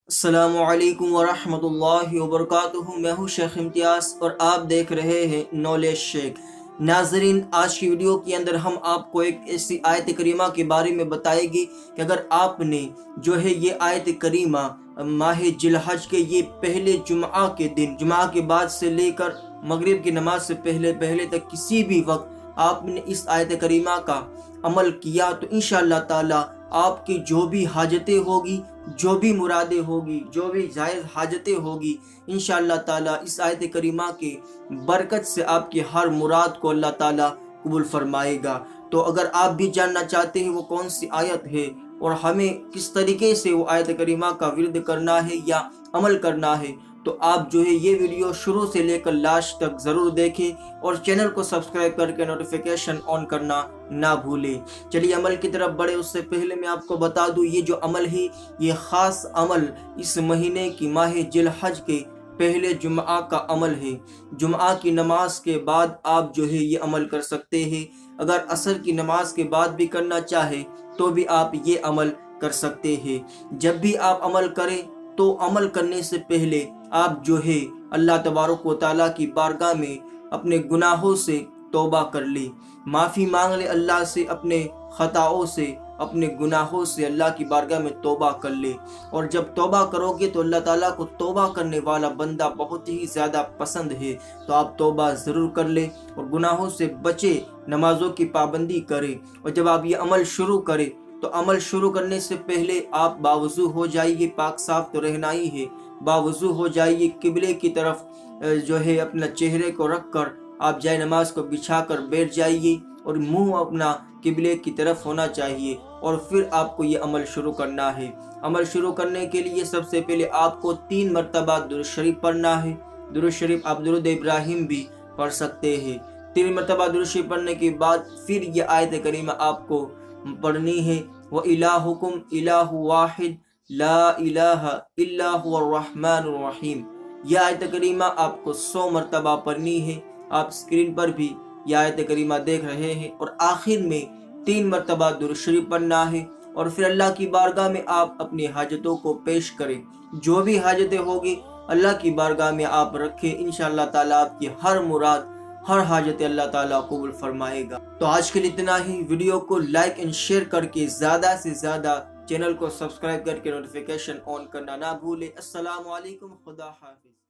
السلام علیکم ورحمۃ اللہ وبرکاتہ۔ میں ہوں شیخ امتیاز اور آپ دیکھ رہے ہیں نالج شیخ۔ ناظرین، آج کی ویڈیو کے اندر ہم آپ کو ایک ایسی آیت کریمہ کے بارے میں بتائے گی کہ اگر آپ نے جو ہے یہ آیت کریمہ ماہ ذی الحج کے یہ پہلے جمعہ کے دن، جمعہ کے بعد سے لے کر مغرب کی نماز سے پہلے تک کسی بھی وقت آپ نے اس آیت کریمہ کا عمل کیا تو انشاءاللہ تعالی آپ کی جو بھی حاجتیں ہوگی، جو بھی مرادیں ہوگی، جو بھی جائز حاجتیں ہوگی، انشاءاللہ تعالی اس آیت کریمہ کے برکت سے آپ کی ہر مراد کو اللہ تعالی قبول فرمائے گا۔ تو اگر آپ بھی جاننا چاہتے ہیں وہ کون سی آیت ہے اور ہمیں کس طریقے سے وہ آیت کریمہ کا ورد کرنا ہے یا عمل کرنا ہے، تو آپ جو ہے یہ ویڈیو شروع سے لے کر لاسٹ تک ضرور دیکھیں اور چینل کو سبسکرائب کر کے نوٹیفیکیشن آن کرنا نہ بھولیں۔ چلیے عمل کی طرف بڑھے اس سے پہلے میں آپ کو بتا دوں یہ جو عمل ہے یہ خاص عمل اس مہینے کی ماہ ذی الحج کے پہلے جمعہ کا عمل ہے۔ جمعہ کی نماز کے بعد آپ جو ہے یہ عمل کر سکتے ہیں۔ اگر عصر کی نماز کے بعد بھی کرنا چاہے تو بھی آپ یہ عمل کر سکتے ہیں۔ جب بھی آپ عمل کریں تو عمل کرنے سے پہلے آپ جو ہے اللہ تبارک و تعالیٰ کی بارگاہ میں اپنے گناہوں سے توبہ کر لیں، معافی مانگ لیں اللہ سے، اپنے خطاؤں سے، اپنے گناہوں سے اللہ کی بارگاہ میں توبہ کر لے۔ اور جب توبہ کرو گے تو اللہ تعالیٰ کو توبہ کرنے والا بندہ بہت ہی زیادہ پسند ہے، تو آپ توبہ ضرور کر لیں اور گناہوں سے بچے، نمازوں کی پابندی کریں۔ اور جب آپ یہ عمل شروع کریں تو عمل شروع کرنے سے پہلے آپ باوضو ہو جائیے، پاک صاف تو رہنا ہی ہے، باوضو ہو جائیے، قبلے کی طرف جو ہے اپنا چہرے کو رکھ کر آپ جائے نماز کو بچھا کر بیٹھ جائیے اور منہ اپنا قبلے کی طرف ہونا چاہیے، اور پھر آپ کو یہ عمل شروع کرنا ہے۔ عمل شروع کرنے کے لیے سب سے پہلے آپ کو 3 مرتبہ درود شریف پڑھنا ہے۔ درود شریف آپ درود ابراہیم بھی پڑھ سکتے ہیں۔ 3 مرتبہ درود شریف پڑھنے کے بعد پھر یہ آیت کریمہ آپ کو پڑھنی ہے، وَإِلَٰهُكُمْ إِلَٰهٌ وَاحِدٌ لَا إِلَٰهَ إِلَّا هُوَ الرَّحْمَٰنُ الرَّحِيمُ۔ یہ آیت کریمہ آپ کو 100 مرتبہ پڑھنی ہے۔ آپ اسکرین پر بھی یہ آیت کریمہ دیکھ رہے ہیں، اور آخر میں 3 مرتبہ درود شریف پڑھنا ہے، اور پھر اللہ کی بارگاہ میں آپ اپنی حاجتوں کو پیش کریں۔ جو بھی حاجتیں ہوگی اللہ کی بارگاہ میں آپ رکھیں، انشاءاللہ تعالیٰ آپ کی ہر مراد، ہر حاجت اللہ تعالیٰ قبول فرمائے گا۔ تو آج کے لیے اتنا ہی۔ ویڈیو کو لائک اینڈ شیئر کر کے زیادہ سے زیادہ چینل کو سبسکرائب کر کے نوٹیفیکیشن آن کرنا نہ بھولیں۔ السلام علیکم، خدا حافظ۔